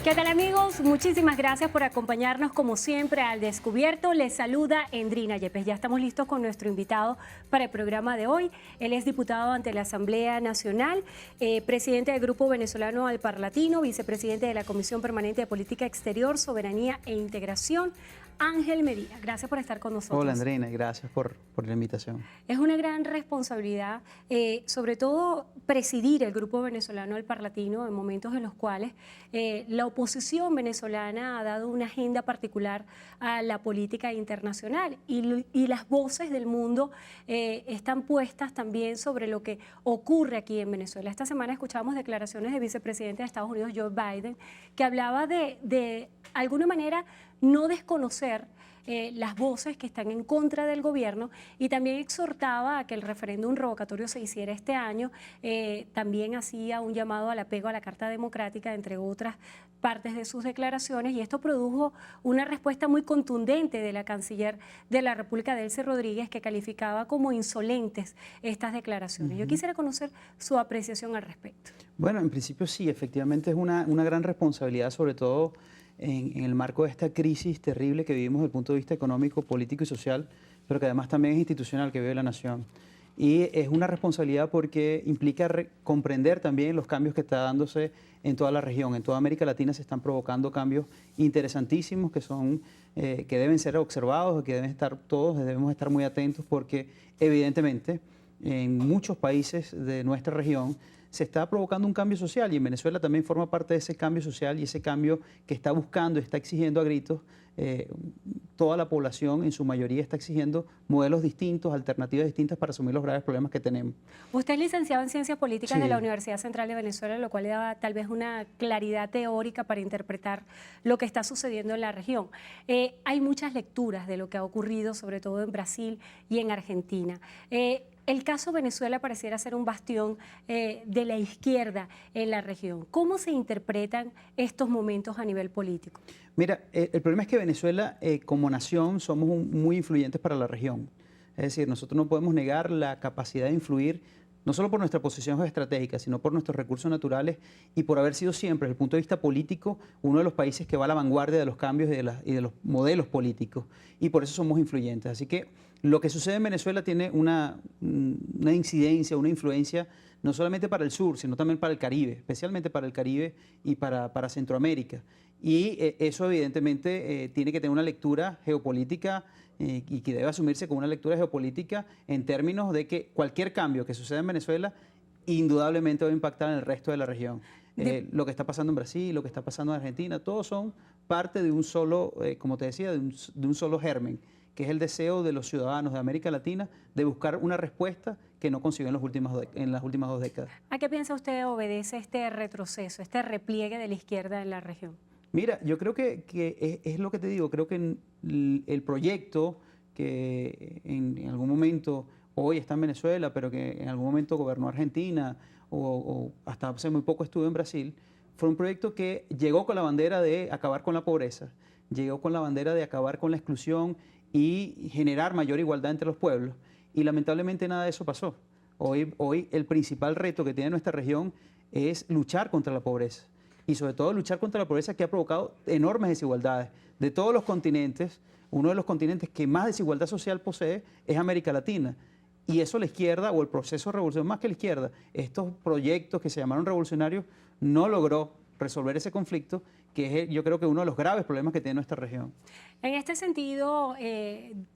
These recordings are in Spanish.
¿Qué tal, amigos? Muchísimas gracias por acompañarnos como siempre al Descubierto. Les saluda Endrina Yepes. Ya estamos listos con nuestro invitado para el programa de hoy. Él es diputado ante la Asamblea Nacional, presidente del Grupo Venezolano al Parlatino, vicepresidente de la Comisión Permanente de Política Exterior, Soberanía e Integración, Ángel Medina. Gracias por estar con nosotros. Hola, Andreina, gracias por la invitación. Es una gran responsabilidad, sobre todo presidir el Grupo Venezolano al Parlatino en momentos en los cuales la oposición venezolana ha dado una agenda particular a la política internacional y las voces del mundo están puestas también sobre lo que ocurre aquí en Venezuela. Esta semana escuchamos declaraciones del vicepresidente de Estados Unidos, Joe Biden, que hablaba de alguna manera no desconocer las voces que están en contra del gobierno y también exhortaba a que el referéndum revocatorio se hiciera este año. También hacía un llamado al apego a la Carta Democrática, entre otras partes de sus declaraciones, y esto produjo una respuesta muy contundente de la canciller de la República, Delcy Rodríguez, que calificaba como insolentes estas declaraciones. Yo quisiera conocer su apreciación al respecto. Bueno, en principio sí, efectivamente es una gran responsabilidad, sobre todo en el marco de esta crisis terrible que vivimos desde el punto de vista económico, político y social, pero que además también es institucional, que vive la nación. Y es una responsabilidad porque implica comprender también los cambios que está dándose en toda la región. En toda América Latina se están provocando cambios interesantísimos que deben ser observados, que debemos estar muy atentos porque evidentemente en muchos países de nuestra región se está provocando un cambio social y en Venezuela también forma parte de ese cambio social y ese cambio que está buscando, está exigiendo a gritos. Toda la población en su mayoría está exigiendo modelos distintos, alternativas distintas para asumir los graves problemas que tenemos. Usted es licenciado en Ciencias Políticas de la Universidad Central de Venezuela, lo cual le da tal vez una claridad teórica para interpretar lo que está sucediendo en la región. Hay muchas lecturas de lo que ha ocurrido, sobre todo en Brasil y en Argentina. El caso Venezuela pareciera ser un bastión de la izquierda en la región. ¿Cómo se interpretan estos momentos a nivel político? Mira, el problema es que Venezuela, como nación, somos muy influyentes para la región. Es decir, nosotros no podemos negar la capacidad de influir, no solo por nuestra posición geoestratégica, sino por nuestros recursos naturales y por haber sido siempre, desde el punto de vista político, uno de los países que va a la vanguardia de los cambios y de los modelos políticos. Y por eso somos influyentes. Así que lo que sucede en Venezuela tiene una incidencia, una influencia, no solamente para el sur, sino también para el Caribe, especialmente para el Caribe y para Centroamérica. Y eso evidentemente tiene que tener una lectura geopolítica y que debe asumirse con una lectura geopolítica en términos de que cualquier cambio que suceda en Venezuela indudablemente va a impactar en el resto de la región. Lo que está pasando en Brasil, lo que está pasando en Argentina, todos son parte de un solo, como te decía, de un solo germen, que es el deseo de los ciudadanos de América Latina de buscar una respuesta que no consiguió en las últimas 2 décadas. ¿A qué piensa usted obedece este retroceso, este repliegue de la izquierda en la región? Mira, yo creo que es lo que te digo, creo que el proyecto que en algún momento hoy está en Venezuela, pero que en algún momento gobernó Argentina o hasta hace muy poco estuvo en Brasil, fue un proyecto que llegó con la bandera de acabar con la pobreza, llegó con la bandera de acabar con la exclusión y generar mayor igualdad entre los pueblos. Y lamentablemente nada de eso pasó. Hoy el principal reto que tiene nuestra región es luchar contra la pobreza. Y sobre todo luchar contra la pobreza que ha provocado enormes desigualdades. De todos los continentes, uno de los continentes que más desigualdad social posee es América Latina. Y eso la izquierda, o el proceso revolucionario, más que la izquierda, estos proyectos que se llamaron revolucionarios, no logró resolver ese conflicto, que es yo creo que uno de los graves problemas que tiene nuestra región. En este sentido,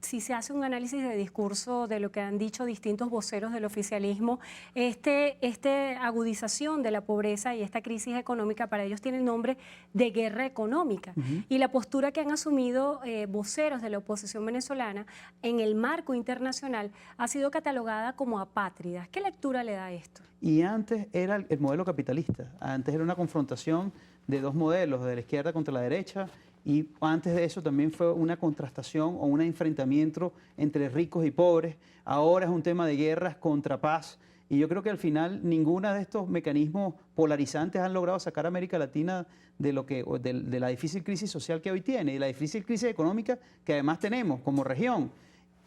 si se hace un análisis de discurso de lo que han dicho distintos voceros del oficialismo, esta agudización de la pobreza y esta crisis económica para ellos tiene el nombre de guerra económica. Y la postura que han asumido voceros de la oposición venezolana en el marco internacional ha sido catalogada como apátrida. ¿Qué lectura le da esto? Y antes era el modelo capitalista, antes era una confrontación de dos modelos, de la izquierda contra la derecha, y antes de eso también fue una contrastación o un enfrentamiento entre ricos y pobres. Ahora es un tema de guerras contra paz. Y yo creo que al final ninguno de estos mecanismos polarizantes han logrado sacar a América Latina de la difícil crisis social que hoy tiene y la difícil crisis económica que además tenemos como región.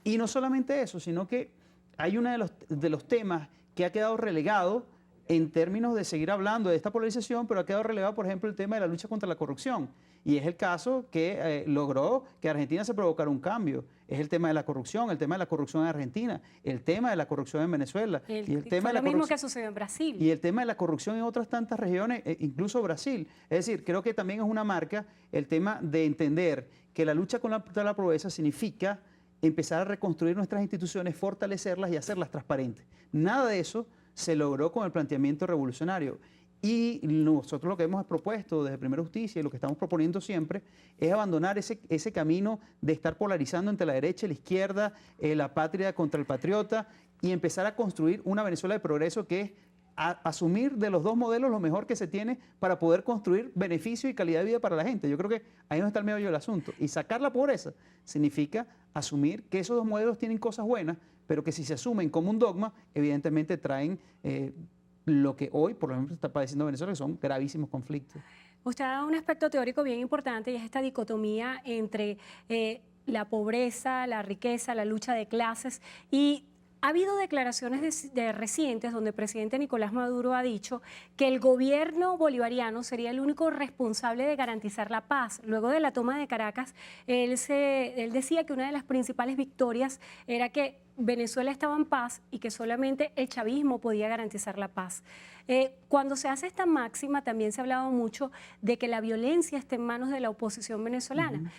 Y no solamente eso, sino que hay uno de los temas que ha quedado relegado en términos de seguir hablando de esta polarización, pero ha quedado relegado, por ejemplo, el tema de la lucha contra la corrupción. Y es el caso que logró que Argentina se provocara un cambio. Es el tema de la corrupción en Argentina, el tema de la corrupción en Venezuela. Y el tema de lo mismo que sucedió en Brasil. Y el tema de la corrupción en otras tantas regiones, incluso Brasil. Es decir, creo que también es una marca el tema de entender que la lucha contra la pobreza significa empezar a reconstruir nuestras instituciones, fortalecerlas y hacerlas transparentes. Nada de eso se logró con el planteamiento revolucionario. Y nosotros lo que hemos propuesto desde Primera Justicia y lo que estamos proponiendo siempre es abandonar ese camino de estar polarizando entre la derecha y la izquierda, la patria contra el patriota, y empezar a construir una Venezuela de progreso que es asumir de los dos modelos lo mejor que se tiene para poder construir beneficio y calidad de vida para la gente. Yo creo que ahí es donde está el meollo del asunto. Y sacar la pobreza significa asumir que esos dos modelos tienen cosas buenas, pero que si se asumen como un dogma, evidentemente traen lo que hoy, por ejemplo, está padeciendo Venezuela, que son gravísimos conflictos. Usted ha dado un aspecto teórico bien importante y es esta dicotomía entre la pobreza, la riqueza, la lucha de clases, y ha habido declaraciones recientes donde el presidente Nicolás Maduro ha dicho que el gobierno bolivariano sería el único responsable de garantizar la paz. Luego de la toma de Caracas, él decía que una de las principales victorias era que Venezuela estaba en paz y que solamente el chavismo podía garantizar la paz. Cuando se hace esta máxima, también se ha hablado mucho de que la violencia está en manos de la oposición venezolana.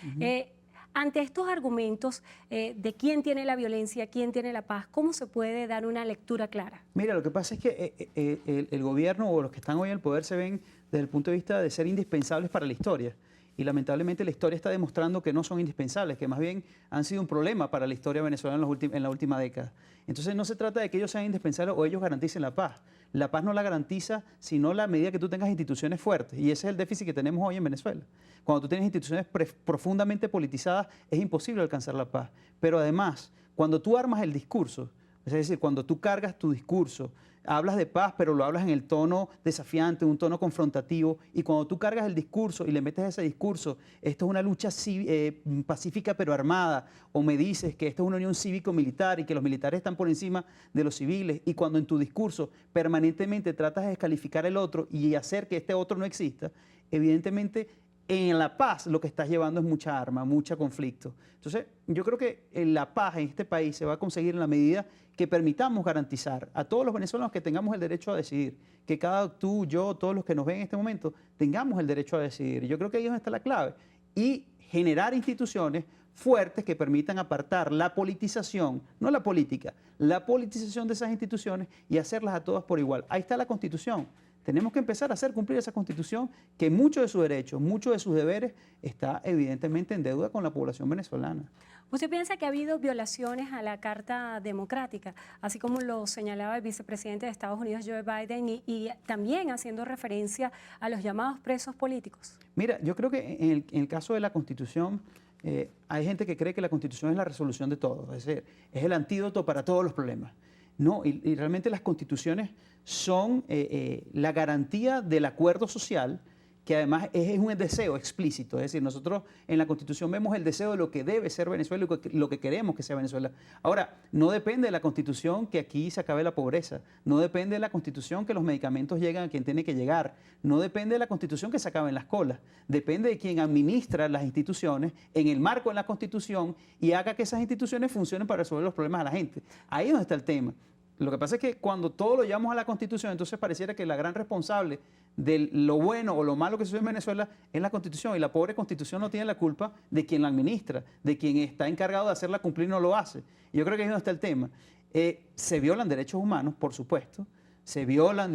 Ante estos argumentos de quién tiene la violencia, quién tiene la paz, ¿cómo se puede dar una lectura clara? Mira, lo que pasa es que el gobierno o los que están hoy en el poder se ven desde el punto de vista de ser indispensables para la historia. Y lamentablemente la historia está demostrando que no son indispensables, que más bien han sido un problema para la historia venezolana en la última década. Entonces no se trata de que ellos sean indispensables o ellos garanticen la paz. La paz no la garantiza sino la medida que tú tengas instituciones fuertes. Y ese es el déficit que tenemos hoy en Venezuela. Cuando tú tienes instituciones profundamente politizadas, es imposible alcanzar la paz. Pero además, cuando tú armas el discurso, es decir, cuando tú cargas tu discurso, hablas de paz, pero lo hablas en el tono desafiante, un tono confrontativo, y cuando tú cargas el discurso y le metes a ese discurso, esto es una lucha pacífica pero armada, o me dices que esto es una unión cívico-militar y que los militares están por encima de los civiles, y cuando en tu discurso permanentemente tratas de descalificar al otro y hacer que este otro no exista, evidentemente en la paz lo que estás llevando es mucha arma, mucho conflicto. Entonces, yo creo que la paz en este país se va a conseguir en la medida que permitamos garantizar a todos los venezolanos que tengamos el derecho a decidir, que tú, yo, todos los que nos ven en este momento, tengamos el derecho a decidir. Yo creo que ahí es donde está la clave. Y generar instituciones fuertes que permitan apartar la politización, no la política, la politización de esas instituciones y hacerlas a todas por igual. Ahí está la Constitución. Tenemos que empezar a hacer cumplir esa Constitución que muchos de sus derechos, muchos de sus deberes está evidentemente en deuda con la población venezolana. ¿Usted piensa que ha habido violaciones a la Carta Democrática, así como lo señalaba el vicepresidente de Estados Unidos, Joe Biden, y también haciendo referencia a los llamados presos políticos? Mira, yo creo que en el caso de la Constitución, hay gente que cree que la Constitución es la resolución de todo, es decir, es el antídoto para todos los problemas. No, y realmente las constituciones son la garantía del acuerdo social, que además es un deseo explícito. Es decir, nosotros en la Constitución vemos el deseo de lo que debe ser Venezuela y lo que queremos que sea Venezuela. Ahora, no depende de la Constitución que aquí se acabe la pobreza, no depende de la Constitución que los medicamentos lleguen a quien tiene que llegar, no depende de la Constitución que se acaben las colas, depende de quien administra las instituciones en el marco de la Constitución y haga que esas instituciones funcionen para resolver los problemas a la gente. Ahí es donde está el tema. Lo que pasa es que cuando todo lo llevamos a la Constitución, entonces pareciera que la gran responsable de lo bueno o lo malo que sucede en Venezuela es la Constitución, y la pobre Constitución no tiene la culpa de quien la administra, de quien está encargado de hacerla cumplir y no lo hace. Y yo creo que ahí es donde está el tema. Se violan derechos humanos, por supuesto, se viola el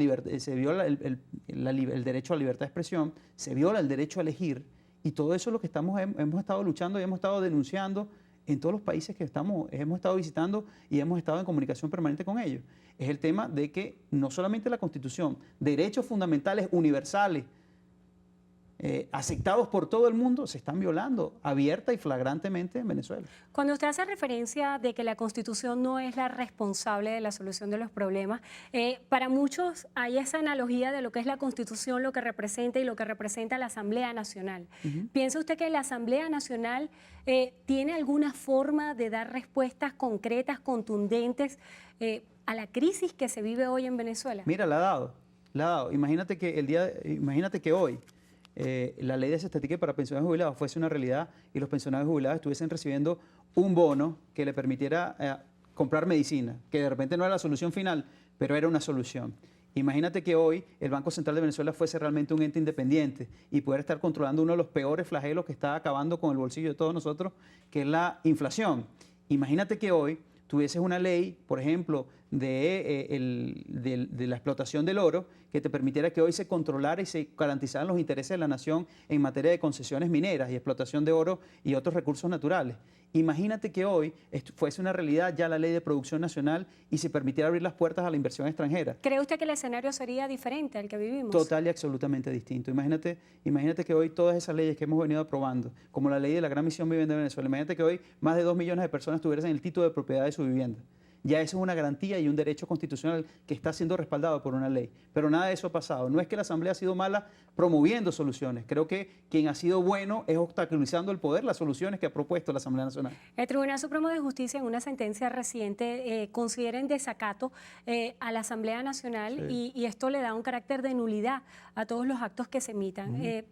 derecho a la libertad de expresión, se viola el derecho a elegir, y todo eso es lo que hemos estado luchando y hemos estado denunciando en todos los países que hemos estado visitando y hemos estado en comunicación permanente con ellos. Es el tema de que no solamente la Constitución, derechos fundamentales universales, aceptados por todo el mundo, se están violando abierta y flagrantemente en Venezuela. Cuando usted hace referencia de que la Constitución no es la responsable de la solución de los problemas, para muchos hay esa analogía de lo que es la Constitución, lo que representa y lo que representa la Asamblea Nacional. ¿Piensa usted que la Asamblea Nacional tiene alguna forma de dar respuestas concretas, contundentes a la crisis que se vive hoy en Venezuela? Mira, la ha dado, la ha dado. Imagínate que hoy la ley de cesantía para pensionados jubilados fuese una realidad y los pensionados jubilados estuviesen recibiendo un bono que le permitiera comprar medicina, que de repente no era la solución final, pero era una solución. Imagínate que hoy el Banco Central de Venezuela fuese realmente un ente independiente y poder estar controlando uno de los peores flagelos que está acabando con el bolsillo de todos nosotros, que es la inflación. Imagínate que hoy tuvieses una ley, por ejemplo, de la explotación del oro, que te permitiera que hoy se controlara y se garantizaran los intereses de la nación en materia de concesiones mineras y explotación de oro y otros recursos naturales. Imagínate que hoy fuese una realidad ya la ley de producción nacional y se permitiera abrir las puertas a la inversión extranjera. ¿Cree usted que el escenario sería diferente al que vivimos? Total y absolutamente distinto. Imagínate que hoy todas esas leyes que hemos venido aprobando, como la ley de la Gran Misión Vivienda de Venezuela, imagínate que hoy más de 2 millones de personas tuviesen el título de propiedad de su vivienda. Ya eso es una garantía y un derecho constitucional que está siendo respaldado por una ley. Pero nada de eso ha pasado. No es que la Asamblea ha sido mala promoviendo soluciones. Creo que quien ha sido bueno es obstaculizando el poder las soluciones que ha propuesto la Asamblea Nacional. El Tribunal Supremo de Justicia, en una sentencia reciente, considera en desacato a la Asamblea Nacional y esto le da un carácter de nulidad a todos los actos que se emitan.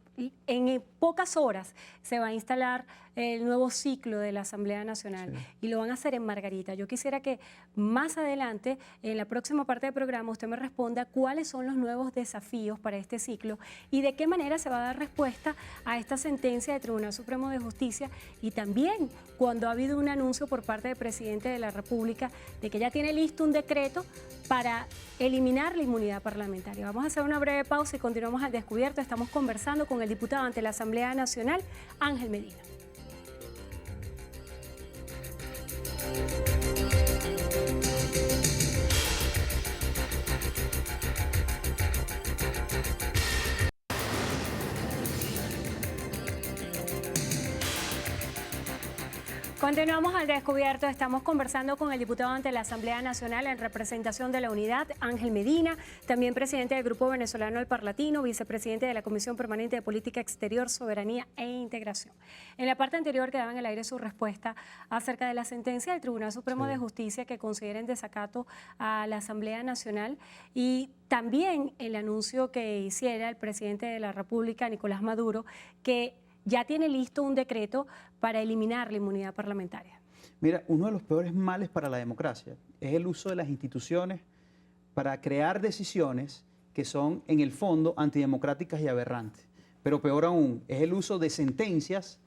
En pocas horas se va a instalar el nuevo ciclo de la Asamblea Nacional y lo van a hacer en Margarita. Yo quisiera que más adelante, en la próxima parte del programa, usted me responda cuáles son los nuevos desafíos para este ciclo y de qué manera se va a dar respuesta a esta sentencia del Tribunal Supremo de Justicia y también cuando ha habido un anuncio por parte del presidente de la República de que ya tiene listo un decreto para eliminar la inmunidad parlamentaria. Vamos a hacer una breve pausa y continuamos al descubierto. Estamos conversando con el diputado ante la Asamblea Nacional, Ángel Medina. Continuamos al descubierto, estamos conversando con el diputado ante la Asamblea Nacional en representación de la Unidad, Ángel Medina, también presidente del Grupo Venezolano El Parlatino, vicepresidente de la Comisión Permanente de Política Exterior, Soberanía e Integración. En la parte anterior quedaba en el aire su respuesta acerca de la sentencia del Tribunal Supremo de Justicia que considera en desacato a la Asamblea Nacional y también el anuncio que hiciera el presidente de la República, Nicolás Maduro, que ya tiene listo un decreto para eliminar la inmunidad parlamentaria. Mira, uno de los peores males para la democracia es el uso de las instituciones para crear decisiones que son, en el fondo, antidemocráticas y aberrantes. Pero peor aún, es el uso de sentencias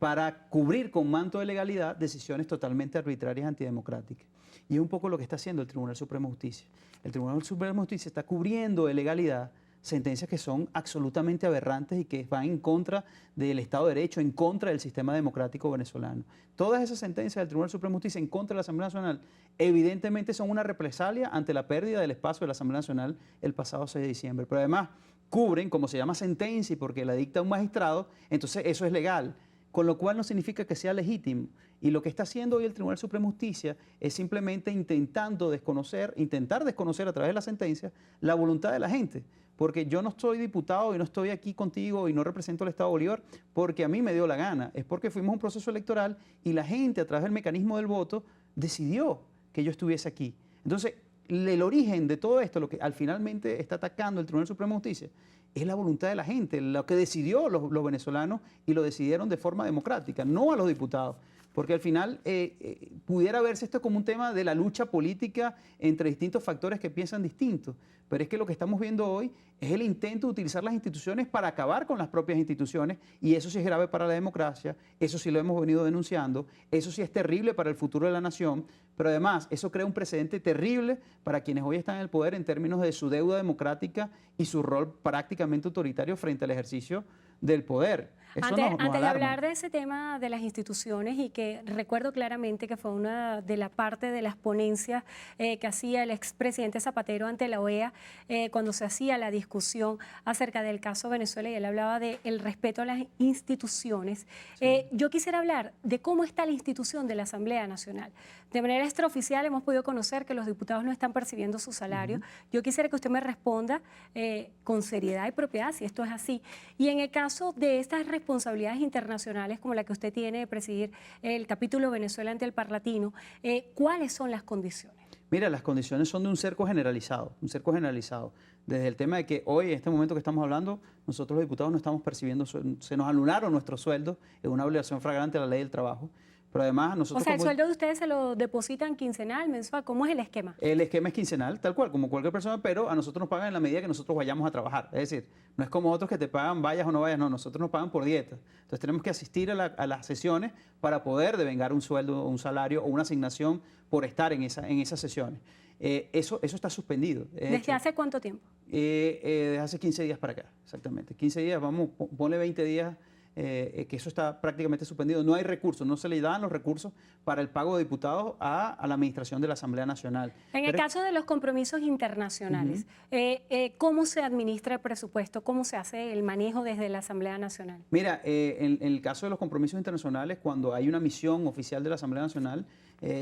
para cubrir con manto de legalidad decisiones totalmente arbitrarias y antidemocráticas. Y es un poco lo que está haciendo el Tribunal Supremo de Justicia. El Tribunal Supremo de Justicia está cubriendo de legalidad sentencias que son absolutamente aberrantes y que van en contra del Estado de Derecho, en contra del sistema democrático venezolano. Todas esas sentencias del Tribunal Supremo de Justicia en contra de la Asamblea Nacional evidentemente son una represalia ante la pérdida del espacio de la Asamblea Nacional el pasado 6 de diciembre. Pero además cubren, como se llama sentencia y porque la dicta un magistrado, entonces eso es legal. Con lo cual no significa que sea legítimo. Y lo que está haciendo hoy el Tribunal Supremo de Justicia es simplemente intentar desconocer a través de la sentencia la voluntad de la gente. Porque yo no soy diputado y no estoy aquí contigo y no represento al Estado Bolívar porque a mí me dio la gana. Es porque fuimos a un proceso electoral y la gente a través del mecanismo del voto decidió que yo estuviese aquí. Entonces, el origen de todo esto, lo que al finalmente está atacando el Tribunal Supremo de Justicia, es la voluntad de la gente, lo que decidió los venezolanos y lo decidieron de forma democrática, no a los diputados. Porque al final pudiera verse esto como un tema de la lucha política entre distintos factores que piensan distintos. Pero es que lo que estamos viendo hoy es el intento de utilizar las instituciones para acabar con las propias instituciones y eso sí es grave para la democracia, eso sí lo hemos venido denunciando, eso sí es terrible para el futuro de la nación, pero además eso crea un precedente terrible para quienes hoy están en el poder en términos de su deuda democrática y su rol prácticamente autoritario frente al ejercicio del poder. Eso Antes, nos antes de alarma. hablar de ese tema de las instituciones, y que recuerdo claramente que fue una de la parte de las ponencias que hacía el expresidente Zapatero ante la OEA cuando se hacía la discusión acerca del caso Venezuela, y él hablaba del respeto a las instituciones. Yo quisiera hablar de cómo está la institución de la Asamblea Nacional. De manera extraoficial hemos podido conocer que los diputados no están percibiendo su salario. Yo quisiera que usted me responda con seriedad y propiedad si esto es así. Y en el caso de estas responsabilidades internacionales como la que usted tiene de presidir el capítulo Venezuela ante el Parlatino, ¿cuáles son las condiciones? Mira, las condiciones son de un cerco generalizado, un cerco generalizado. Desde el tema de que hoy, en este momento que estamos hablando, nosotros los diputados no estamos percibiendo, se nos anularon nuestros sueldos, es una obligación flagrante a la ley del trabajo. Pero además nosotros... O sea, el sueldo de ustedes se lo depositan quincenal, mensual, ¿cómo es el esquema? El esquema es quincenal, tal cual, como cualquier persona, pero a nosotros nos pagan en la medida que nosotros vayamos a trabajar. Es decir, no es como otros que te pagan vayas o no vayas, no, nosotros nos pagan por dieta. Entonces tenemos que asistir a las sesiones para poder devengar un sueldo, un salario o una asignación por estar en esas sesiones. Eso está suspendido. ¿Desde hace cuánto tiempo? Desde hace 15 días para acá, exactamente. 15 días, vamos, ponle 20 días. Que eso está prácticamente suspendido. No hay recursos, no se le dan los recursos para el pago de diputados a la administración de la Asamblea Nacional. En el caso de los compromisos internacionales, ¿cómo se administra el presupuesto? ¿Cómo se hace el manejo desde la Asamblea Nacional? Mira, en el caso de los compromisos internacionales, cuando hay una misión oficial de la Asamblea Nacional,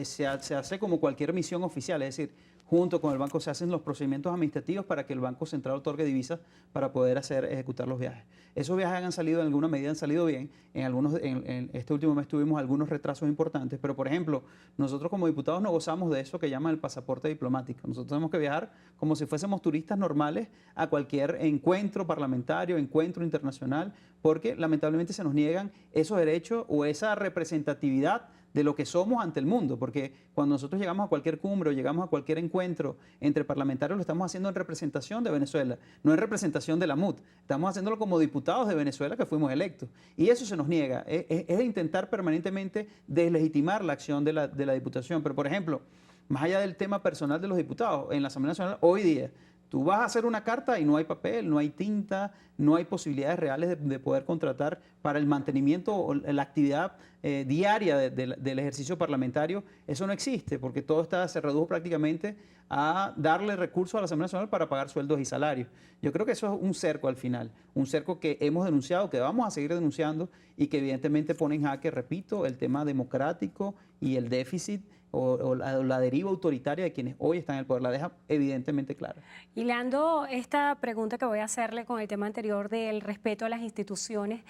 se hace como cualquier misión oficial, es decir, junto con el banco se hacen los procedimientos administrativos para que el Banco Central otorgue divisas para poder ejecutar los viajes. Esos viajes han salido en alguna medida, han salido bien. En este último mes tuvimos algunos retrasos importantes, pero por ejemplo, nosotros como diputados no gozamos de eso que llaman el pasaporte diplomático. Nosotros tenemos que viajar como si fuésemos turistas normales a cualquier encuentro parlamentario, encuentro internacional, porque lamentablemente se nos niegan esos derechos o esa representatividad de lo que somos ante el mundo, porque cuando nosotros llegamos a cualquier cumbre o llegamos a cualquier encuentro entre parlamentarios, lo estamos haciendo en representación de Venezuela, no en representación de la MUD. Estamos haciéndolo como diputados de Venezuela que fuimos electos. Y eso se nos niega, es de intentar permanentemente deslegitimar la acción de la Diputación. Pero, por ejemplo, más allá del tema personal de los diputados, en la Asamblea Nacional hoy día, tú vas a hacer una carta y no hay papel, no hay tinta, no hay posibilidades reales de poder contratar para el mantenimiento o la actividad diaria del ejercicio parlamentario. Eso no existe porque todo se redujo prácticamente a darle recursos a la Asamblea Nacional para pagar sueldos y salarios. Yo creo que eso es un cerco al final, un cerco que hemos denunciado, que vamos a seguir denunciando y que evidentemente pone en jaque, repito, el tema democrático y el déficit o la deriva autoritaria de quienes hoy están en el poder. La deja evidentemente clara. Hilando esta pregunta que voy a hacerle con el tema anterior del respeto a las instituciones,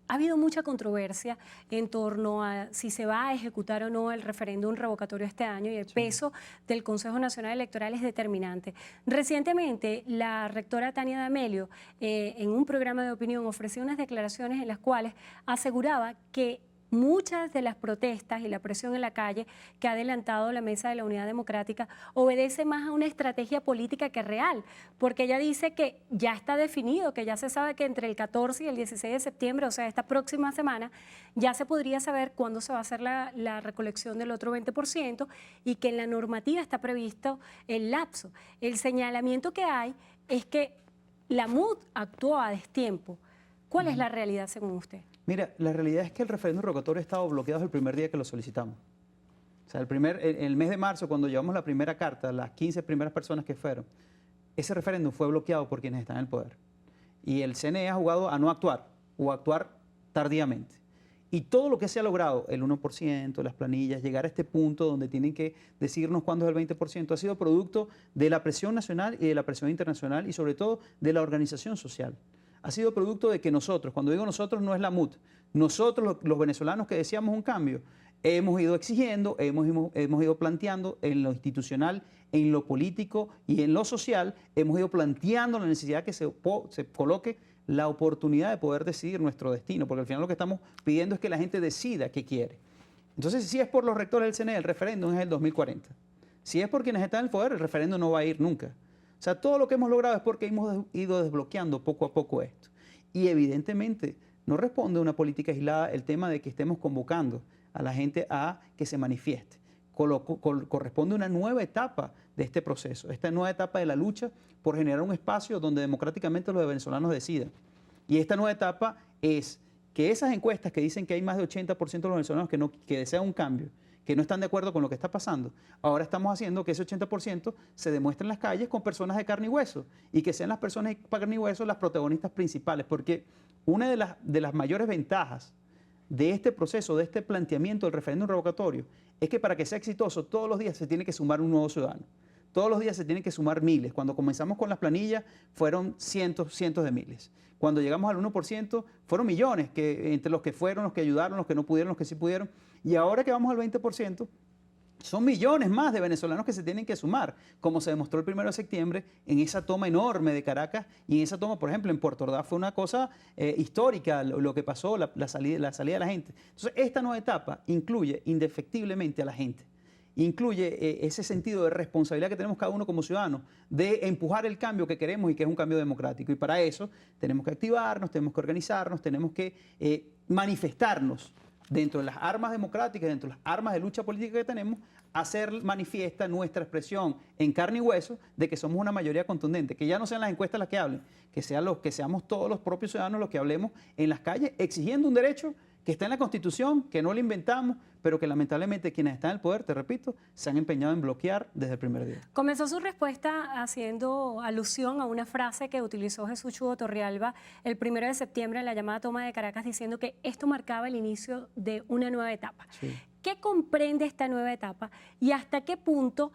ha habido mucha controversia en torno a si se va a ejecutar o no el referéndum revocatorio este año, y el peso del Consejo Nacional Electoral es determinante. Recientemente, la rectora Tania D'Amelio, en un programa de opinión, ofreció unas declaraciones en las cuales aseguraba que muchas de las protestas y la presión en la calle que ha adelantado la Mesa de la Unidad Democrática obedece más a una estrategia política que real, porque ella dice que ya está definido, que ya se sabe que entre el 14 y el 16 de septiembre, o sea, esta próxima semana, ya se podría saber cuándo se va a hacer la recolección del otro 20% y que en la normativa está previsto el lapso. El señalamiento que hay es que la MUD actuó a destiempo. ¿Cuál es la realidad según usted? Mira, la realidad es que el referéndum revocatorio ha estado bloqueado desde el primer día que lo solicitamos. O sea, el mes de marzo, cuando llevamos la primera carta, las 15 primeras personas que fueron, ese referéndum fue bloqueado por quienes están en el poder. Y el CNE ha jugado a no actuar o a actuar tardíamente. Y todo lo que se ha logrado, el 1%, las planillas, llegar a este punto donde tienen que decirnos cuándo es el 20%, ha sido producto de la presión nacional y de la presión internacional y sobre todo de la organización social. Ha sido producto de que nosotros, cuando digo nosotros no es la MUD, nosotros los venezolanos que deseamos un cambio, hemos ido exigiendo, hemos ido planteando en lo institucional, en lo político y en lo social, hemos ido planteando la necesidad que se coloque la oportunidad de poder decidir nuestro destino, porque al final lo que estamos pidiendo es que la gente decida qué quiere. Entonces, si es por los rectores del CNE, el referéndum es el 2040. Si es por quienes están en el poder, el referéndum no va a ir nunca. O sea, todo lo que hemos logrado es porque hemos ido desbloqueando poco a poco esto. Y evidentemente no responde a una política aislada el tema de que estemos convocando a la gente a que se manifieste. Corresponde a una nueva etapa de este proceso, esta nueva etapa de la lucha por generar un espacio donde democráticamente los venezolanos decidan. Y esta nueva etapa es que esas encuestas que dicen que hay más de 80% de los venezolanos que desean un cambio, que no están de acuerdo con lo que está pasando, ahora estamos haciendo que ese 80% se demuestre en las calles con personas de carne y hueso, y que sean las personas de carne y hueso las protagonistas principales, porque una de las mayores ventajas de este proceso, de este planteamiento del referéndum revocatorio, es que para que sea exitoso todos los días se tiene que sumar un nuevo ciudadano. Todos los días se tienen que sumar miles. Cuando comenzamos con las planillas fueron cientos de miles. Cuando llegamos al 1% fueron millones, entre los que fueron, los que ayudaron, los que no pudieron, los que sí pudieron. Y ahora que vamos al 20%, son millones más de venezolanos que se tienen que sumar, como se demostró el 1 de septiembre en esa toma enorme de Caracas y en esa toma, por ejemplo, en Puerto Ordaz fue una cosa histórica lo que pasó, la salida de la gente. Entonces, esta nueva etapa incluye indefectiblemente a la gente. Incluye ese sentido de responsabilidad que tenemos cada uno como ciudadanos de empujar el cambio que queremos y que es un cambio democrático. Y para eso tenemos que activarnos, tenemos que organizarnos, tenemos que manifestarnos dentro de las armas democráticas, dentro de las armas de lucha política que tenemos, hacer manifiesta nuestra expresión en carne y hueso de que somos una mayoría contundente, que ya no sean las encuestas las que hablen, que seamos todos los propios ciudadanos los que hablemos en las calles exigiendo un derecho que está en la Constitución, que no lo inventamos, pero que lamentablemente quienes están en el poder, te repito, se han empeñado en bloquear desde el primer día. Comenzó su respuesta haciendo alusión a una frase que utilizó Jesús Chugo Torrealba el 1 de septiembre en la llamada toma de Caracas, diciendo que esto marcaba el inicio de una nueva etapa. Sí. ¿Qué comprende esta nueva etapa y hasta qué punto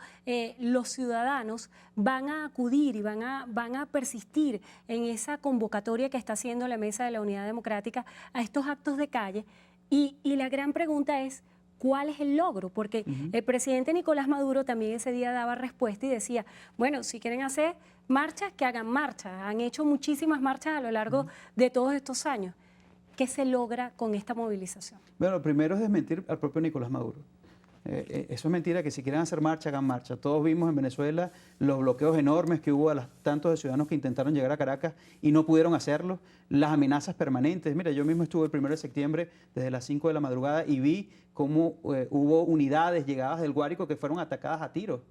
los ciudadanos van a acudir y van a persistir en esa convocatoria que está haciendo la Mesa de la Unidad Democrática a estos actos de calle? Y la gran pregunta es, ¿cuál es el logro? Porque el presidente Nicolás Maduro también ese día daba respuesta y decía, bueno, si quieren hacer marchas, que hagan marchas. Han hecho muchísimas marchas a lo largo de todos estos años. ¿Qué se logra con esta movilización? Bueno, lo primero es desmentir al propio Nicolás Maduro. Eso es mentira, que si quieren hacer marcha, hagan marcha. Todos vimos en Venezuela los bloqueos enormes que hubo a tantos de ciudadanos que intentaron llegar a Caracas y no pudieron hacerlo, las amenazas permanentes. Mira, yo mismo estuve el 1 de septiembre desde las 5 de la madrugada y vi cómo hubo unidades llegadas del Guárico que fueron atacadas a tiros.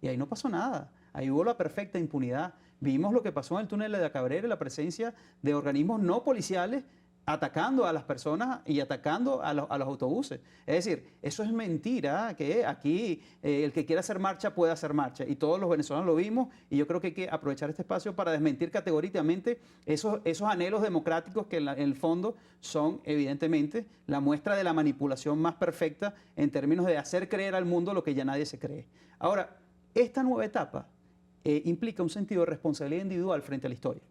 Y ahí no pasó nada. Ahí hubo la perfecta impunidad. Vimos lo que pasó en el túnel de la Cabrera, la presencia de organismos no policiales atacando a las personas y atacando a los autobuses. Es decir, eso es mentira, que aquí el que quiera hacer marcha puede hacer marcha. Y todos los venezolanos lo vimos y yo creo que hay que aprovechar este espacio para desmentir categóricamente esos anhelos democráticos que en el fondo son evidentemente la muestra de la manipulación más perfecta en términos de hacer creer al mundo lo que ya nadie se cree. Ahora, esta nueva etapa implica un sentido de responsabilidad individual frente a la historia.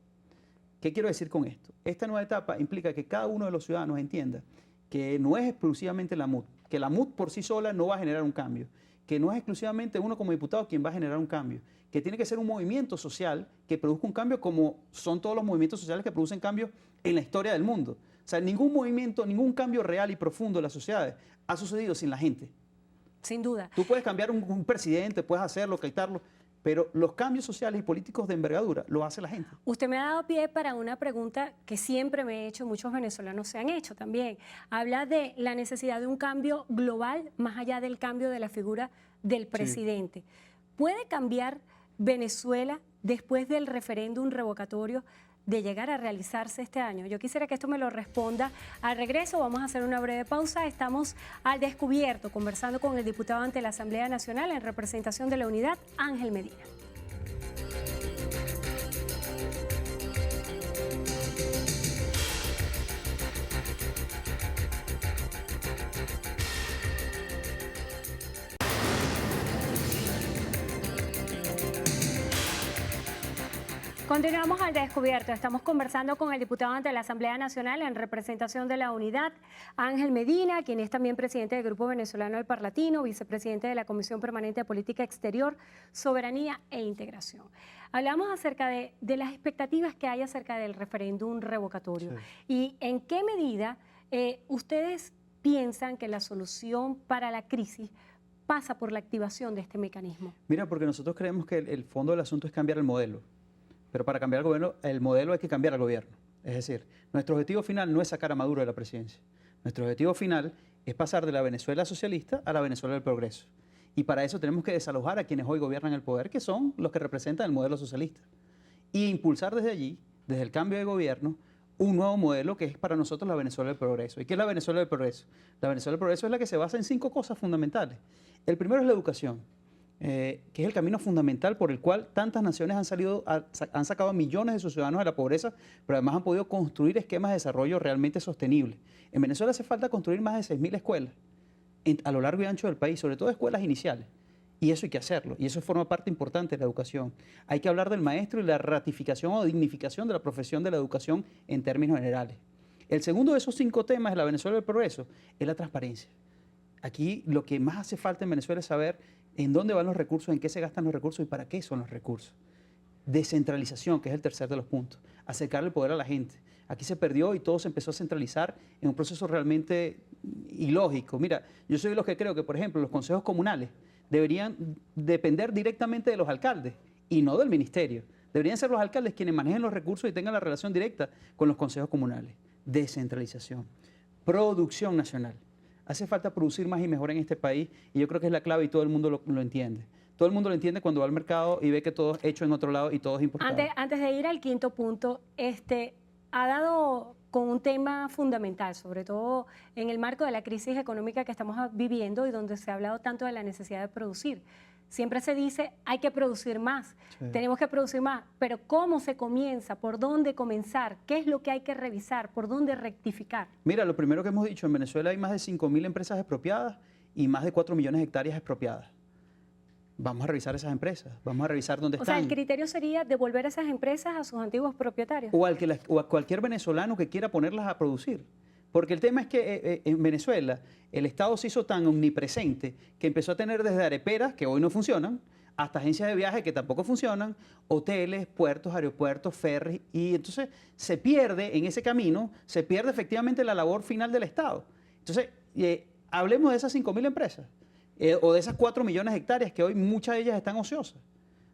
¿Qué quiero decir con esto? Esta nueva etapa implica que cada uno de los ciudadanos entienda que no es exclusivamente la MUD, que la MUD por sí sola no va a generar un cambio, que no es exclusivamente uno como diputado quien va a generar un cambio, que tiene que ser un movimiento social que produzca un cambio como son todos los movimientos sociales que producen cambios en la historia del mundo. O sea, ningún movimiento, ningún cambio real y profundo de las sociedades ha sucedido sin la gente. Sin duda. Tú puedes cambiar un presidente, puedes hacerlo, quitarlo, pero los cambios sociales y políticos de envergadura lo hace la gente. Usted me ha dado pie para una pregunta que siempre me he hecho, muchos venezolanos se han hecho también. Habla de la necesidad de un cambio global más allá del cambio de la figura del presidente. Sí. ¿Puede cambiar Venezuela después del referéndum revocatorio de llegar a realizarse este año? Yo quisiera que esto me lo responda al regreso. Vamos a hacer una breve pausa. Estamos al descubierto conversando con el diputado ante la Asamblea Nacional en representación de la Unidad, Ángel Medina. Continuamos al descubierto. Estamos conversando con el diputado ante la Asamblea Nacional en representación de la Unidad, Ángel Medina, quien es también presidente del Grupo Venezolano del Parlatino, vicepresidente de la Comisión Permanente de Política Exterior, Soberanía e Integración. Hablamos acerca de las expectativas que hay acerca del referéndum revocatorio. Sí. Y en qué medida ustedes piensan que la solución para la crisis pasa por la activación de este mecanismo. Mira, porque nosotros creemos que el fondo del asunto es cambiar el modelo. Pero para cambiar el modelo hay que cambiar al gobierno. Es decir, nuestro objetivo final no es sacar a Maduro de la presidencia. Nuestro objetivo final es pasar de la Venezuela socialista a la Venezuela del progreso. Y para eso tenemos que desalojar a quienes hoy gobiernan el poder, que son los que representan el modelo socialista. Y impulsar desde allí, desde el cambio de gobierno, un nuevo modelo que es para nosotros la Venezuela del progreso. ¿Y qué es la Venezuela del progreso? La Venezuela del progreso es la que se basa en 5 cosas fundamentales. El primero es la educación, que es el camino fundamental por el cual tantas naciones han sacado a millones de sus ciudadanos de la pobreza, pero además han podido construir esquemas de desarrollo realmente sostenibles. En Venezuela hace falta construir más de 6.000 escuelas a lo largo y ancho del país, sobre todo escuelas iniciales. Y eso hay que hacerlo, y eso forma parte importante de la educación. Hay que hablar del maestro y la ratificación o dignificación de la profesión de la educación en términos generales. El segundo de esos 5 temas de la Venezuela del progreso es la transparencia. Aquí lo que más hace falta en Venezuela es saber en dónde van los recursos, en qué se gastan los recursos y para qué son los recursos. Descentralización, que es el tercer de los puntos. Acercar el poder a la gente. Aquí se perdió y todo se empezó a centralizar en un proceso realmente ilógico. Mira, yo soy de los que creo que, por ejemplo, los consejos comunales deberían depender directamente de los alcaldes y no del ministerio. Deberían ser los alcaldes quienes manejen los recursos y tengan la relación directa con los consejos comunales. Descentralización. Producción nacional. Hace falta producir más y mejor en este país y yo creo que es la clave y todo el mundo lo entiende. Todo el mundo lo entiende cuando va al mercado y ve que todo es hecho en otro lado y todo es importado. Antes de ir al quinto punto, ha dado con un tema fundamental, sobre todo en el marco de la crisis económica que estamos viviendo y donde se ha hablado tanto de la necesidad de producir. Siempre se dice, hay que producir más, tenemos que producir más, pero ¿cómo se comienza? ¿Por dónde comenzar? ¿Qué es lo que hay que revisar? ¿Por dónde rectificar? Mira, lo primero que hemos dicho, en Venezuela hay más de 5.000 empresas expropiadas y más de 4 millones de hectáreas expropiadas. Vamos a revisar esas empresas, vamos a revisar dónde están. O sea, el criterio sería devolver esas empresas a sus antiguos propietarios. O a cualquier venezolano que quiera ponerlas a producir. Porque el tema es que en Venezuela el Estado se hizo tan omnipresente que empezó a tener desde areperas, que hoy no funcionan, hasta agencias de viaje que tampoco funcionan, hoteles, puertos, aeropuertos, ferries, y entonces se pierde en ese camino, se pierde efectivamente la labor final del Estado. Entonces, hablemos de esas 5.000 empresas. O de esas 4 millones de hectáreas que hoy muchas de ellas están ociosas.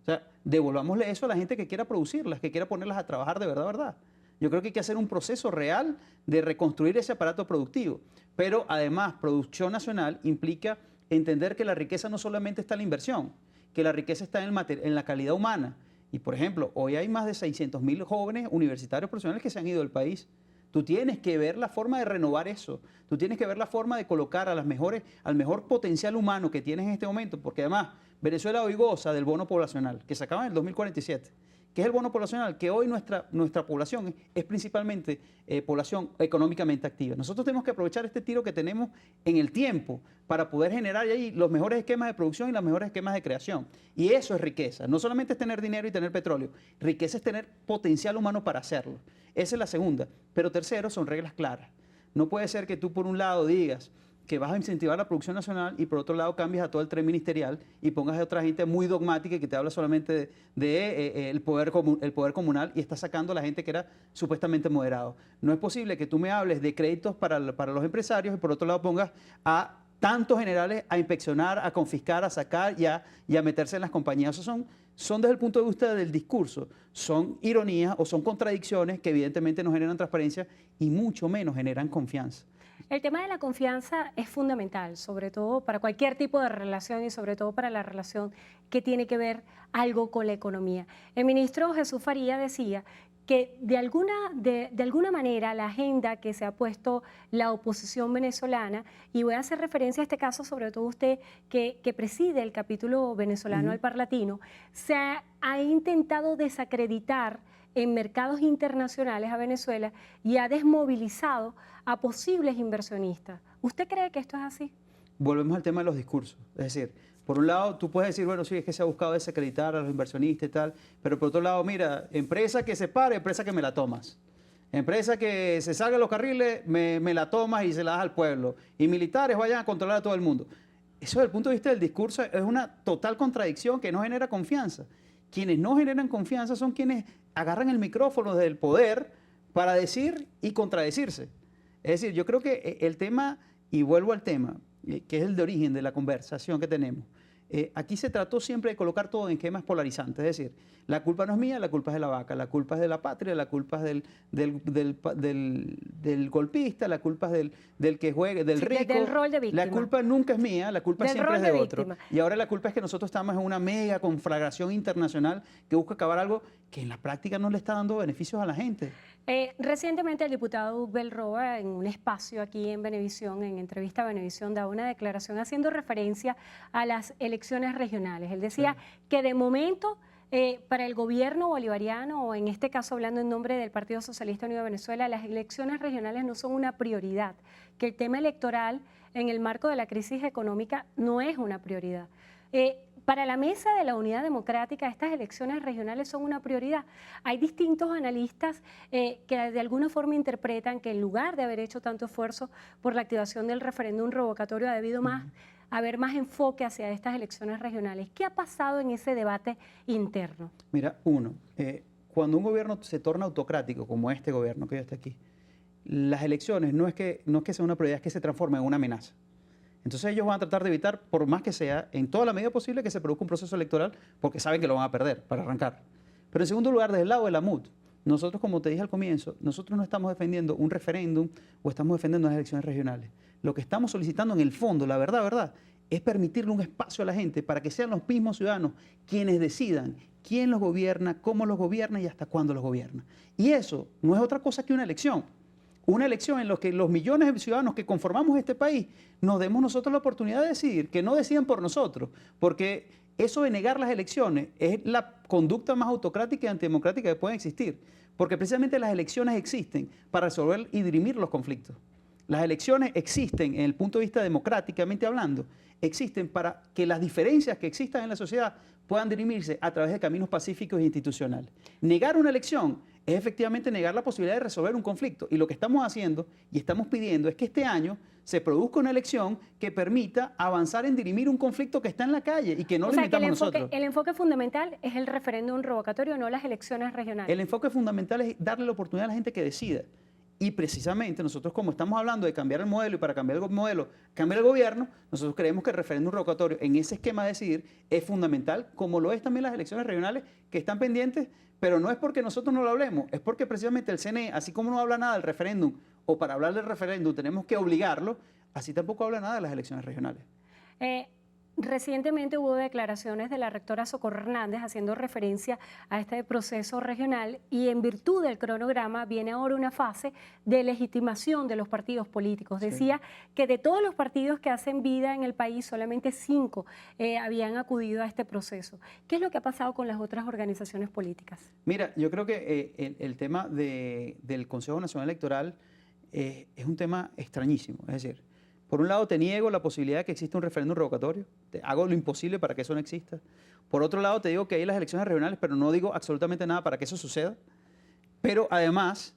O sea, devolvámosle eso a la gente que quiera producirlas, que quiera ponerlas a trabajar de verdad, verdad. Yo creo que hay que hacer un proceso real de reconstruir ese aparato productivo. Pero además, producción nacional implica entender que la riqueza no solamente está en la inversión, que la riqueza está en la calidad humana. Y por ejemplo, hoy hay más de 600.000 jóvenes universitarios profesionales que se han ido del país. Tú tienes que ver la forma de renovar eso. Tú tienes que ver la forma de colocar al mejor potencial humano que tienes en este momento, porque además Venezuela hoy goza del bono poblacional, que se acaba en el 2047. ¿Qué es el bono poblacional? Que hoy nuestra población es principalmente población económicamente activa. Nosotros tenemos que aprovechar este tiro que tenemos en el tiempo para poder generar ahí los mejores esquemas de producción y los mejores esquemas de creación. Y eso es riqueza. No solamente es tener dinero y tener petróleo. Riqueza es tener potencial humano para hacerlo. Esa es la segunda. Pero tercero, son reglas claras. No puede ser que tú por un lado digas que vas a incentivar la producción nacional y por otro lado cambias a todo el tren ministerial y pongas a otra gente muy dogmática y que te habla solamente de el poder comunal y estás sacando a la gente que era supuestamente moderado. No es posible que tú me hables de créditos para los empresarios y por otro lado pongas a tantos generales a inspeccionar, a confiscar, a sacar y a meterse en las compañías. Esos son desde el punto de vista del discurso, son ironías o son contradicciones que evidentemente no generan transparencia y mucho menos generan confianza. El tema de la confianza es fundamental, sobre todo para cualquier tipo de relación y sobre todo para la relación que tiene que ver algo con la economía. El ministro Jesús Faría decía que de alguna manera la agenda que se ha puesto la oposición venezolana, y voy a hacer referencia a este caso, sobre todo usted que preside el capítulo venezolano al Parlatino, se ha intentado desacreditar en mercados internacionales a Venezuela y ha desmovilizado a posibles inversionistas. ¿Usted cree que esto es así? Volvemos al tema de los discursos. Es decir, por un lado tú puedes decir, bueno, sí, es que se ha buscado desacreditar a los inversionistas y tal, pero por otro lado, mira, empresa que se pare, empresa que me la tomas. Empresa que se salga de los carriles, me la tomas y se la das al pueblo. Y militares vayan a controlar a todo el mundo. Eso desde el punto de vista del discurso es una total contradicción que no genera confianza. Quienes no generan confianza son quienes agarran el micrófono del poder para decir y contradecirse. Es decir, yo creo que el tema, y vuelvo al tema, que es el de origen de la conversación que tenemos, aquí se trató siempre de colocar todo en esquemas polarizantes. Es decir, la culpa no es mía, la culpa es de la vaca, la culpa es de la patria, la culpa es del golpista, la culpa es del que juegue, del rico. Del rol de víctima. La culpa nunca es mía, la culpa Del siempre es rol de de otro. víctima. Y ahora la culpa es que nosotros estamos en una mega conflagración internacional que busca acabar algo que en la práctica no le está dando beneficios a la gente. Recientemente el diputado Hugo Belroa, en un espacio aquí en Venevisión, en entrevista a Venevisión, da una declaración haciendo referencia a las elecciones regionales. Él decía que de momento para el gobierno bolivariano, o en este caso hablando en nombre del Partido Socialista Unido de Venezuela, las elecciones regionales no son una prioridad, que el tema electoral en el marco de la crisis económica no es una prioridad. Para la Mesa de la Unidad Democrática, estas elecciones regionales son una prioridad. Hay distintos analistas que de alguna forma interpretan que en lugar de haber hecho tanto esfuerzo por la activación del referéndum revocatorio, ha debido haber más enfoque hacia estas elecciones regionales. ¿Qué ha pasado en ese debate interno? Mira, cuando un gobierno se torna autocrático, como este gobierno que ya está aquí, las elecciones no es que sea una prioridad, es que se transforma en una amenaza. Entonces ellos van a tratar de evitar, por más que sea, en toda la medida posible que se produzca un proceso electoral, porque saben que lo van a perder para arrancar. Pero en segundo lugar, desde el lado de la MUD, nosotros, como te dije al comienzo, nosotros no estamos defendiendo un referéndum o estamos defendiendo unas elecciones regionales. Lo que estamos solicitando en el fondo, la verdad, es permitirle un espacio a la gente para que sean los mismos ciudadanos quienes decidan quién los gobierna, cómo los gobierna y hasta cuándo los gobierna. Y eso no es otra cosa que una elección. Una elección en la que los millones de ciudadanos que conformamos este país nos demos nosotros la oportunidad de decidir, que no decidan por nosotros, porque eso de negar las elecciones es la conducta más autocrática y antidemocrática que puede existir, porque precisamente las elecciones existen para resolver y dirimir los conflictos. Las elecciones existen, en el punto de vista democráticamente hablando, existen para que las diferencias que existan en la sociedad puedan dirimirse a través de caminos pacíficos e institucionales. Negar una elección es efectivamente negar la posibilidad de resolver un conflicto. Y lo que estamos haciendo y estamos pidiendo es que este año se produzca una elección que permita avanzar en dirimir un conflicto que está en la calle y que no limitamos nosotros. El enfoque fundamental es el referéndum revocatorio, no las elecciones regionales. El enfoque fundamental es darle la oportunidad a la gente que decida. Y precisamente nosotros, como estamos hablando de cambiar el modelo y para cambiar el modelo, cambiar el gobierno, nosotros creemos que el referéndum revocatorio en ese esquema de decidir es fundamental, como lo es también las elecciones regionales que están pendientes, pero no es porque nosotros no lo hablemos, es porque precisamente el CNE, así como no habla nada del referéndum, o para hablar del referéndum tenemos que obligarlo, así tampoco habla nada de las elecciones regionales. Recientemente hubo declaraciones de la rectora Socorro Hernández haciendo referencia a este proceso regional y en virtud del cronograma viene ahora una fase de legitimación de los partidos políticos. Decía que de todos los partidos que hacen vida en el país, solamente 5 habían acudido a este proceso. ¿Qué es lo que ha pasado con las otras organizaciones políticas? Mira, yo creo que el tema del Consejo Nacional Electoral es un tema extrañísimo, es decir, por un lado, te niego la posibilidad de que exista un referéndum revocatorio. Hago lo imposible para que eso no exista. Por otro lado, te digo que hay las elecciones regionales, pero no digo absolutamente nada para que eso suceda. Pero además,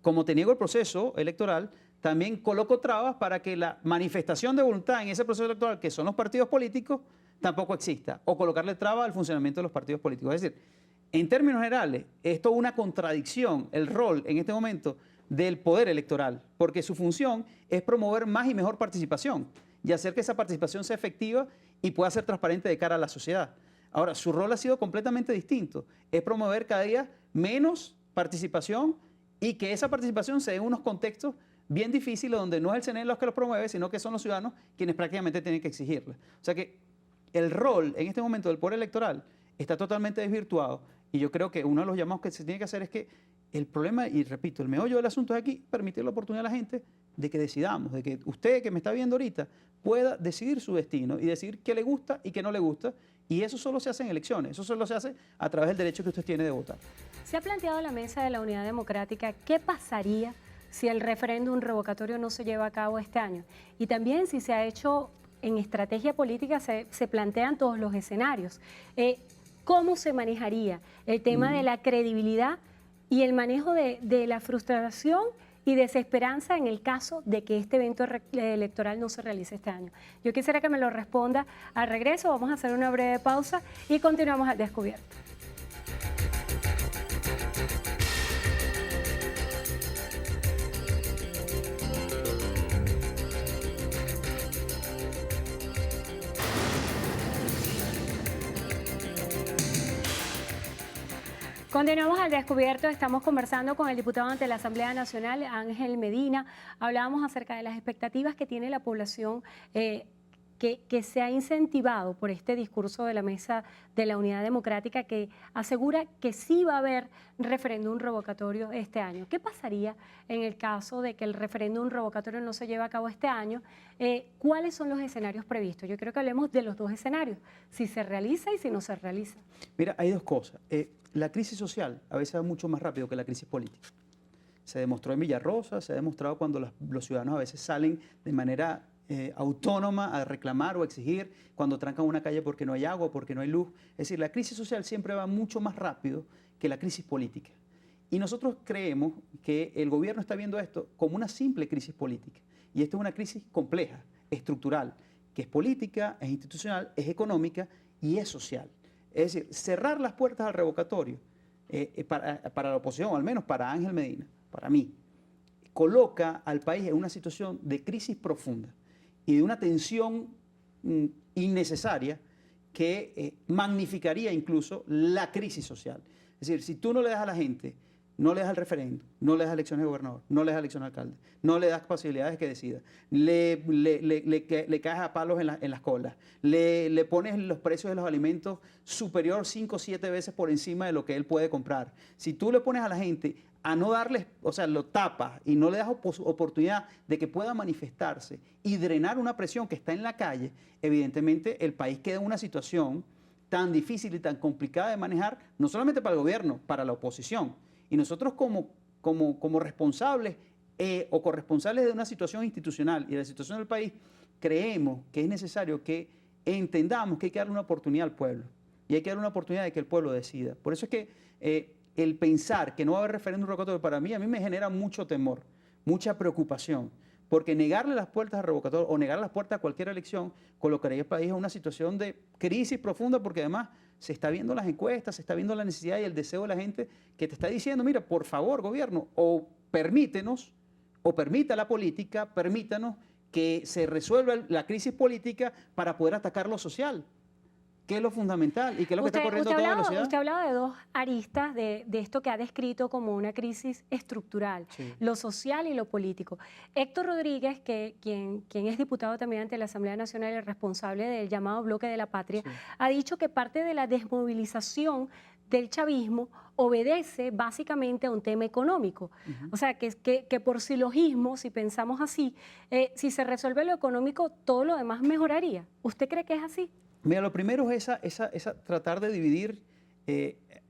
como te niego el proceso electoral, también coloco trabas para que la manifestación de voluntad en ese proceso electoral, que son los partidos políticos, tampoco exista. O colocarle trabas al funcionamiento de los partidos políticos. Es decir, en términos generales, es toda una contradicción el rol en este momento del poder electoral, porque su función es promover más y mejor participación y hacer que esa participación sea efectiva y pueda ser transparente de cara a la sociedad. Ahora, su rol ha sido completamente distinto, es promover cada día menos participación y que esa participación se dé en unos contextos bien difíciles donde no es el CNE los que los promueve, sino que son los ciudadanos quienes prácticamente tienen que exigirlo. O sea que el rol en este momento del poder electoral está totalmente desvirtuado y yo creo que uno de los llamados que se tiene que hacer es que el problema, y repito, el meollo del asunto es aquí, permitir la oportunidad a la gente de que decidamos, de que usted que me está viendo ahorita pueda decidir su destino y decidir qué le gusta y qué no le gusta. Y eso solo se hace en elecciones, eso solo se hace a través del derecho que usted tiene de votar. Se ha planteado en la Mesa de la Unidad Democrática qué pasaría si el referéndum revocatorio no se lleva a cabo este año. Y también si se ha hecho en estrategia política, se plantean todos los escenarios. ¿Cómo se manejaría el tema de la credibilidad y el manejo de la frustración y desesperanza en el caso de que este evento electoral no se realice este año? Yo quisiera que me lo responda al regreso. Vamos a hacer una breve pausa y continuamos al descubierto. Continuamos al descubierto, estamos conversando con el diputado ante la Asamblea Nacional, Ángel Medina. Hablábamos acerca de las expectativas que tiene la población que que se ha incentivado por este discurso de la Mesa de la Unidad Democrática que asegura que sí va a haber referéndum revocatorio este año. ¿Qué pasaría en el caso de que el referéndum revocatorio no se lleve a cabo este año? ¿Cuáles son los escenarios previstos? Yo creo que hablemos de los dos escenarios, si se realiza y si no se realiza. Mira, hay dos cosas. La crisis social a veces va mucho más rápido que la crisis política. Se demostró en Villarrosa, se ha demostrado cuando los ciudadanos a veces salen de manera autónoma a reclamar o a exigir cuando trancan una calle porque no hay agua, porque no hay luz. Es decir, la crisis social siempre va mucho más rápido que la crisis política. Y nosotros creemos que el gobierno está viendo esto como una simple crisis política. Y esta es una crisis compleja, estructural, que es política, es institucional, es económica y es social. Es decir, cerrar las puertas al revocatorio para la oposición, o al menos para Ángel Medina, para mí, coloca al país en una situación de crisis profunda y de una tensión innecesaria que magnificaría incluso la crisis social. Es decir, si tú no le das a la gente, no le das al referéndum, no le das elecciones de gobernador, no le das elecciones de alcalde, no le das posibilidades de que decida, le caes a palos en las colas, le pones los precios de los alimentos superior 5 o 7 veces por encima de lo que él puede comprar. Si tú le pones a la gente a no darles, o sea, lo tapas y no le das oportunidad de que pueda manifestarse y drenar una presión que está en la calle, evidentemente el país queda en una situación tan difícil y tan complicada de manejar, no solamente para el gobierno, para la oposición. Y nosotros como responsables o corresponsables de una situación institucional y de la situación del país, creemos que es necesario que entendamos que hay que darle una oportunidad al pueblo. Y hay que darle una oportunidad de que el pueblo decida. Por eso es que el pensar que no va a haber referéndum revocatorio para mí, a mí me genera mucho temor, mucha preocupación. Porque negarle las puertas al revocatorio o negar las puertas a cualquier elección colocaría al país en una situación de crisis profunda, porque además se está viendo las encuestas, se está viendo la necesidad y el deseo de la gente que te está diciendo, mira, por favor, gobierno, o permítenos, o permita la política, permítanos que se resuelva la crisis política para poder atacar lo social, que es lo fundamental y que es lo que está corriendo a toda velocidad. Usted hablaba de dos aristas de esto que ha descrito como una crisis estructural, sí, lo social y lo político. Héctor Rodríguez, quien es diputado también ante la Asamblea Nacional y responsable del llamado Bloque de la Patria, sí, ha dicho que parte de la desmovilización del chavismo obedece básicamente a un tema económico. O sea, que por silogismo, si pensamos así, si se resuelve lo económico, todo lo demás mejoraría. ¿Usted cree que es así? Mira, lo primero es tratar de dividir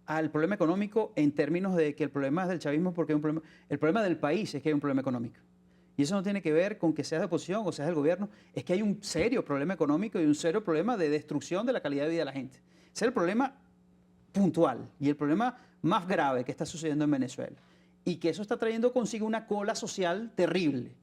al problema económico en términos de que el problema es del chavismo porque el problema del país es que hay un problema económico. Y eso no tiene que ver con que seas de oposición o seas del gobierno, es que hay un serio problema económico y un serio problema de destrucción de la calidad de vida de la gente. Ese es el problema puntual y el problema más grave que está sucediendo en Venezuela. Y que eso está trayendo consigo una cola social terrible.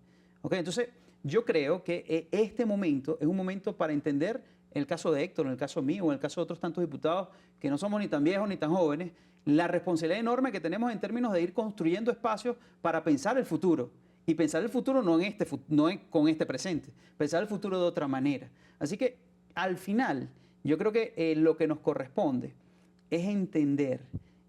¿Okay? Entonces, yo creo que este momento es un momento para entender, en el caso de Héctor, en el caso mío, en el caso de otros tantos diputados que no somos ni tan viejos ni tan jóvenes, la responsabilidad enorme que tenemos en términos de ir construyendo espacios para pensar el futuro. Y pensar el futuro no con este presente, pensar el futuro de otra manera. Así que, al final, yo creo que lo que nos corresponde es entender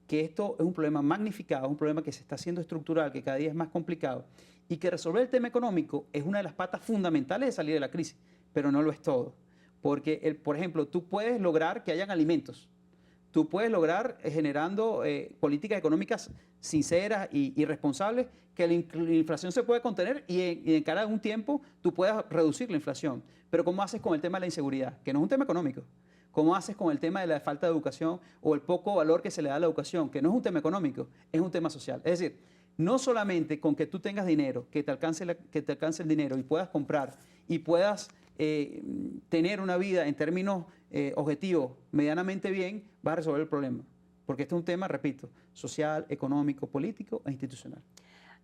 que esto es un problema magnificado, es un problema que se está haciendo estructural, que cada día es más complicado, y que resolver el tema económico es una de las patas fundamentales de salir de la crisis, pero no lo es todo. Porque, por ejemplo, tú puedes lograr que hayan alimentos, tú puedes lograr generando políticas económicas sinceras y responsables, que la inflación se puede contener y en cara de un tiempo tú puedas reducir la inflación. Pero ¿cómo haces con el tema de la inseguridad? Que no es un tema económico. ¿Cómo haces con el tema de la falta de educación o el poco valor que se le da a la educación? Que no es un tema económico, es un tema social. Es decir, no solamente con que tú tengas dinero, que te alcance el dinero y puedas comprar y puedas tener una vida en términos objetivos medianamente bien, vas a resolver el problema. Porque este es un tema, repito, social, económico, político e institucional.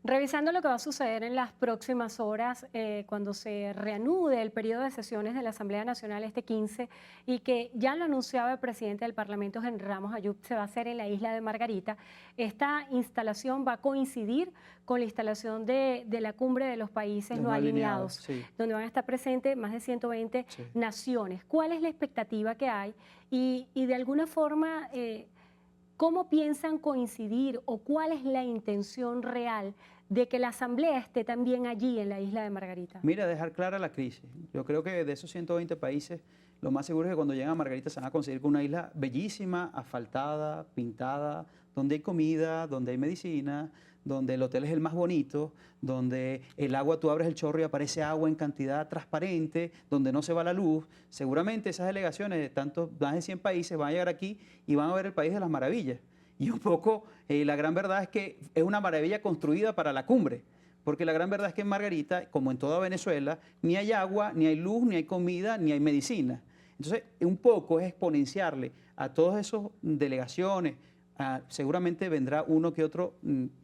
Revisando lo que va a suceder en las próximas horas, cuando se reanude el periodo de sesiones de la Asamblea Nacional este 15 y que ya lo anunciaba el presidente del Parlamento, Henry Ramos Ayub, se va a hacer en la isla de Margarita. Esta instalación va a coincidir con la instalación de la cumbre de los países no alineados, sí, donde van a estar presentes más de 120 sí, naciones. ¿Cuál es la expectativa que hay? Y de alguna forma, ¿cómo piensan coincidir o cuál es la intención real de que la Asamblea esté también allí en la isla de Margarita? Mira, dejar clara la crisis. Yo creo que de esos 120 países, lo más seguro es que cuando lleguen a Margarita se van a conseguir con una isla bellísima, asfaltada, pintada, donde hay comida, donde hay medicina, donde el hotel es el más bonito, donde el agua, tú abres el chorro y aparece agua en cantidad transparente, donde no se va la luz. Seguramente esas delegaciones de más de 100 países van a llegar aquí y van a ver el país de las maravillas. Y un poco la gran verdad es que es una maravilla construida para la cumbre. Porque la gran verdad es que en Margarita, como en toda Venezuela, ni hay agua, ni hay luz, ni hay comida, ni hay medicina. Entonces, un poco es exponenciarle a todas esas delegaciones, seguramente vendrá uno que otro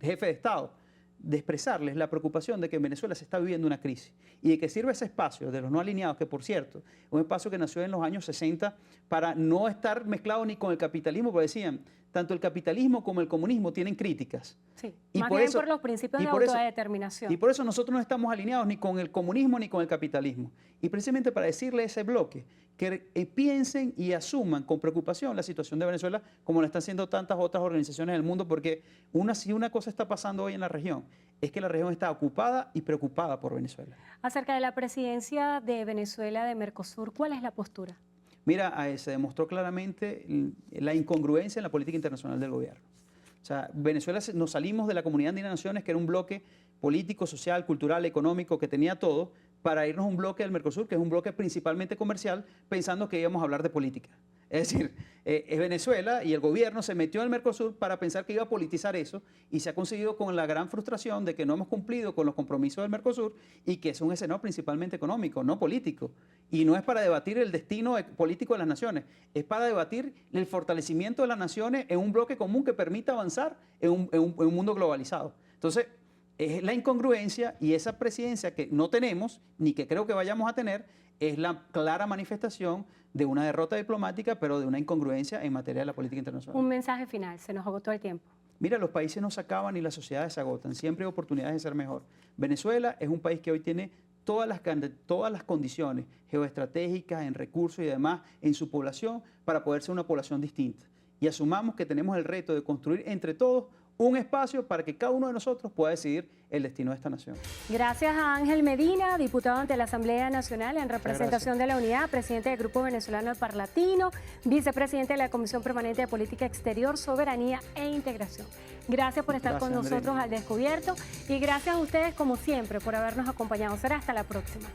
jefe de Estado, de expresarles la preocupación de que en Venezuela se está viviendo una crisis y de que sirva ese espacio de los no alineados, que por cierto, es un espacio que nació en los años 60 para no estar mezclado ni con el capitalismo, porque decían, tanto el capitalismo como el comunismo tienen críticas. Sí, y más por bien eso, por los principios y de por eso- autodeterminación. y por eso nosotros no estamos alineados ni con el comunismo ni con el capitalismo. Y precisamente para decirle a ese bloque que piensen y asuman con preocupación la situación de Venezuela, como lo están haciendo tantas otras organizaciones del mundo, porque si una cosa está pasando hoy en la región, es que la región está ocupada y preocupada por Venezuela. Acerca de la presidencia de Venezuela de Mercosur, ¿cuál es la postura? Mira, se demostró claramente la incongruencia en la política internacional del gobierno. O sea, Venezuela nos salimos de la Comunidad Andina de Naciones, que era un bloque político, social, cultural, económico, que tenía todo, para irnos a un bloque del Mercosur, que es un bloque principalmente comercial, pensando que íbamos a hablar de política. Es decir, es Venezuela y el gobierno se metió en el Mercosur para pensar que iba a politizar eso y se ha conseguido con la gran frustración de que no hemos cumplido con los compromisos del Mercosur y que es un escenario principalmente económico, no político. Y no es para debatir el destino político de las naciones, es para debatir el fortalecimiento de las naciones en un bloque común que permita avanzar en un mundo globalizado. Entonces, es la incongruencia y esa presidencia que no tenemos, ni que creo que vayamos a tener, es la clara manifestación de una derrota diplomática, pero de una incongruencia en materia de la política internacional. Un mensaje final, se nos agotó el tiempo. Mira, los países no se acaban y las sociedades se agotan, siempre hay oportunidades de ser mejor. Venezuela es un país que hoy tiene todas las condiciones geoestratégicas, en recursos y demás, en su población, para poder ser una población distinta. Y asumamos que tenemos el reto de construir entre todos un espacio para que cada uno de nosotros pueda decidir el destino de esta nación. Gracias a Ángel Medina, diputado ante la Asamblea Nacional en representación de la Unidad, presidente del Grupo Venezolano del Parlatino, vicepresidente de la Comisión Permanente de Política Exterior, Soberanía e Integración. Gracias por estar con nosotros al descubierto y gracias a ustedes, como siempre, por habernos acompañado. Será hasta la próxima.